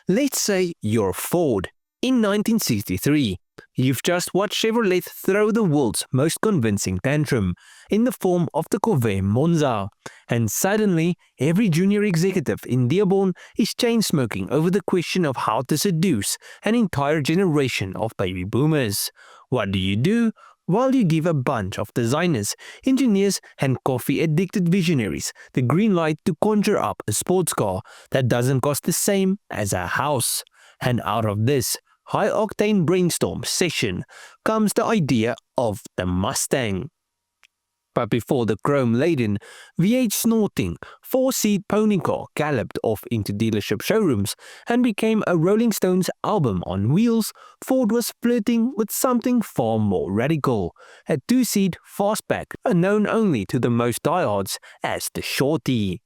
Let's say you're Ford. In 1963, you've just watched Chevrolet throw the world's most convincing tantrum in the form of the Corvair Monza, and suddenly every junior executive in Dearborn is chain-smoking over the question of how to seduce an entire generation of baby boomers. What do? Well, you give a bunch of designers, engineers, and coffee-addicted visionaries the green light to conjure up a sports car that doesn't cost the same as a house. And out of this high-octane brainstorm session comes the idea of the Mustang. But before the chrome-laden, V8 snorting, 4-seat pony car galloped off into dealership showrooms and became a Rolling Stones album on wheels, Ford was flirting with something far more radical, a 2-seat fastback known only to the most diehards as the Shorty.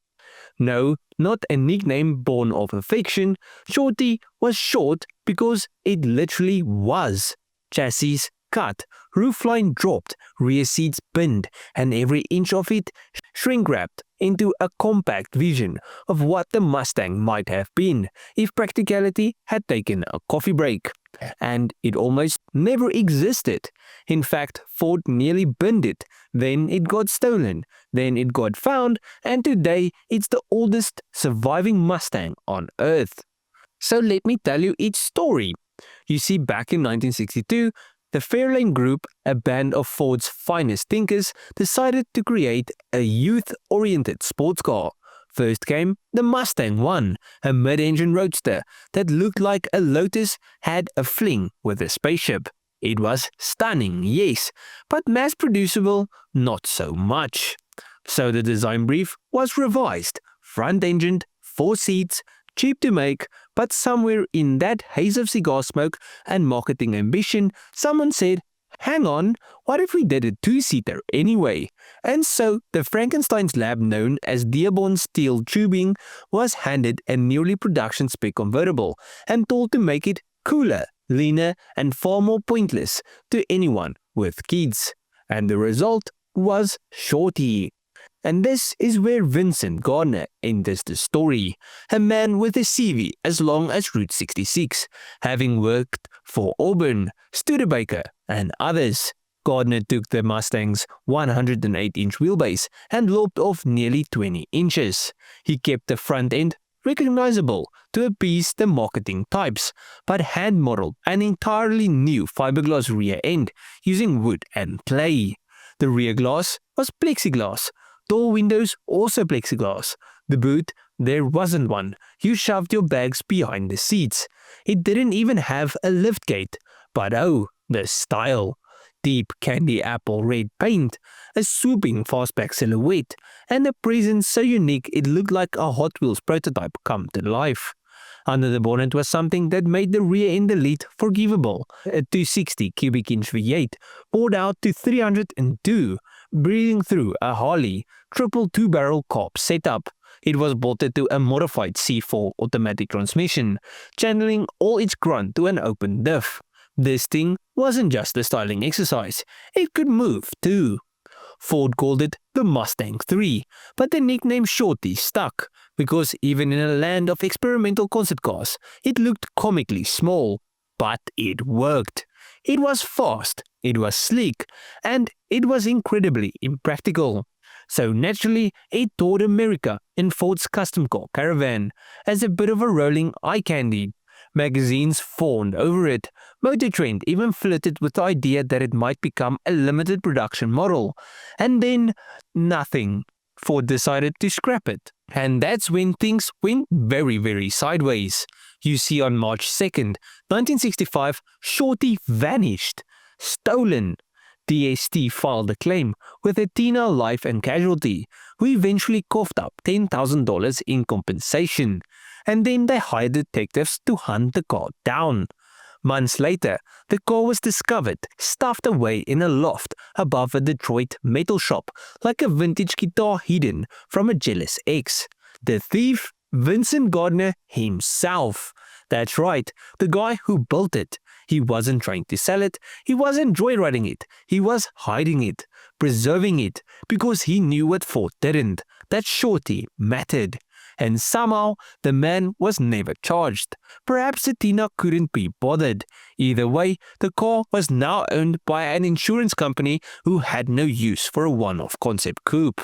No, not a nickname born of affection, Shorty was short because it literally was. Chassis cut, roofline dropped, rear seats binned, and every inch of it shrink-wrapped into a compact vision of what the Mustang might have been if practicality had taken a coffee break. And it almost never existed. In fact, Ford nearly binned it, then it got stolen, then it got found, and today it's the oldest surviving Mustang on Earth. So let me tell you its story. You see, back in 1962, the Fairlane Group, a band of Ford's finest thinkers, decided to create a youth-oriented sports car. First came the Mustang 1, a mid-engine roadster that looked like a Lotus had a fling with a spaceship. It was stunning, yes, but mass-producible, not so much. So the design brief was revised, front-engined, 4 seats, cheap to make, but somewhere in that haze of cigar smoke and marketing ambition, someone said, hang on, what if we did a 2-seater anyway? And so the Frankenstein's lab known as Dearborn Steel Tubing was handed a newly production spec convertible and told to make it cooler, leaner, and far more pointless to anyone with kids. And the result was Shorty. And this is where Vincent Gardner enters the story, a man with a CV as long as Route 66, having worked for Auburn, Studebaker, and others. Gardner took the Mustang's 108-inch wheelbase and lopped off nearly 20 inches. He kept the front end recognizable to appease the marketing types, but hand-modeled an entirely new fiberglass rear end using wood and clay. The rear glass was plexiglass. Door windows also plexiglass. The boot, there wasn't one. You shoved your bags behind the seats. It didn't even have a liftgate. But oh, the style. Deep candy apple red paint, a swooping fastback silhouette, and a presence so unique it looked like a Hot Wheels prototype come to life. Under the bonnet was something that made the rear end elite forgivable. A 260 cubic inch V8 poured out to 302, breathing through a Harley triple 2-barrel carb setup. It was bolted to a modified C4 automatic transmission, channeling all its grunt to an open diff. This thing wasn't just a styling exercise, it could move too. Ford called it the Mustang 3, but the nickname Shorty stuck, because even in a land of experimental concept cars, it looked comically small. But it worked. It was fast, it was sleek, and it was incredibly impractical. So naturally, it toured America in Ford's custom car caravan, as a bit of a rolling eye candy. Magazines fawned over it. Motor Trend even flirted with the idea that it might become a limited production model. And then, nothing. Ford decided to scrap it. And that's when things went very sideways. You see, on March 2nd, 1965, Shorty vanished. Stolen. DST filed a claim with Athena Life and Casualty, who eventually coughed up $10,000 in compensation. And then they hired detectives to hunt the car down. Months later, the car was discovered, stuffed away in a loft above a Detroit metal shop, like a vintage guitar hidden from a jealous ex. The thief? Vincent Gardner himself. That's right, the guy who built it. He wasn't trying to sell it, he wasn't joyriding it, he was hiding it, preserving it, because he knew what Ford didn't, that Shorty mattered. and somehow the man was never charged. Perhaps the Tina couldn't be bothered. Either way, the car was now owned by an insurance company who had no use for a one-off concept coupe.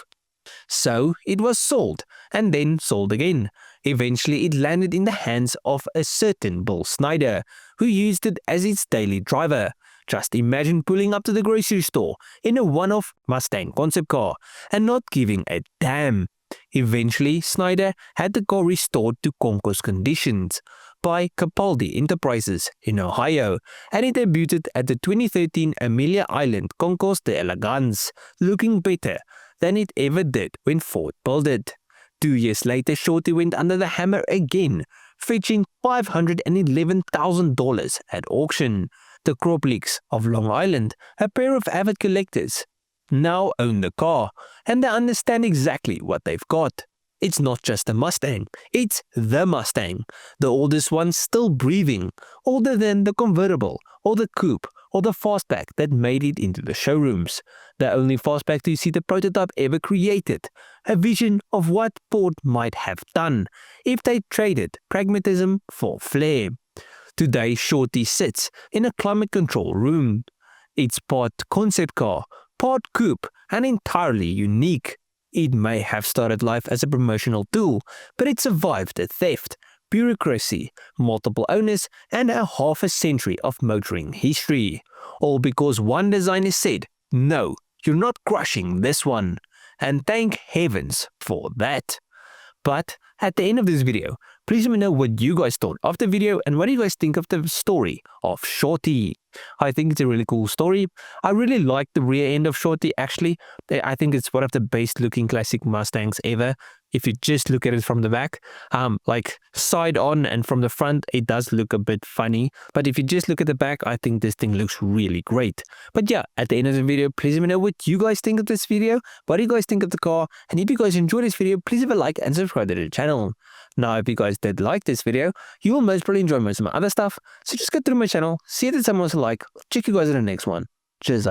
So it was sold, and then sold again. Eventually it landed in the hands of a certain Bill Snyder, who used it as its daily driver. Just imagine pulling up to the grocery store in a one-off Mustang concept car and not giving a damn. Eventually, Snyder had the car restored to concours conditions by Capaldi Enterprises in Ohio, and it debuted at the 2013 Amelia Island Concours d'Elegance, looking better than it ever did when Ford built it. 2 years later, Shorty went under the hammer again, fetching $511,000 at auction. The Kropliks of Long Island, a pair of avid collectors, now own the car, and they understand exactly what they've got. It's not just a Mustang, it's the Mustang, the oldest one still breathing, older than the convertible, or the coupe, or the fastback that made it into the showrooms. The only fastback to see the prototype ever created, a vision of what Ford might have done if they traded pragmatism for flair. Today, Shorty sits in a climate control room. It's part concept car, part coupe, and entirely unique. It may have started life as a promotional tool, but it survived the theft, bureaucracy, multiple owners, and a half a century of motoring history. All because one designer said, "No, you're not crushing this one." And thank heavens for that. But at the end of this video, please let me know what you guys thought of the video and what do you guys think of the story of Shorty. I think it's a really cool story. I really like the rear end of Shorty actually. I think it's one of the best looking classic Mustangs ever. If you just look at it from the back, like side on and from the front, it does look a bit funny. But if you just look at the back, I think this thing looks really great. But yeah, at the end of the video, please let me know what you guys think of this video. What do you guys think of the car? And if you guys enjoyed this video, please leave a like and subscribe to the channel. Now, if you guys did like this video, you will most probably enjoy most of my other stuff. So just go through my channel, see if there's someone else to like. Check you guys in the next one. Cheers,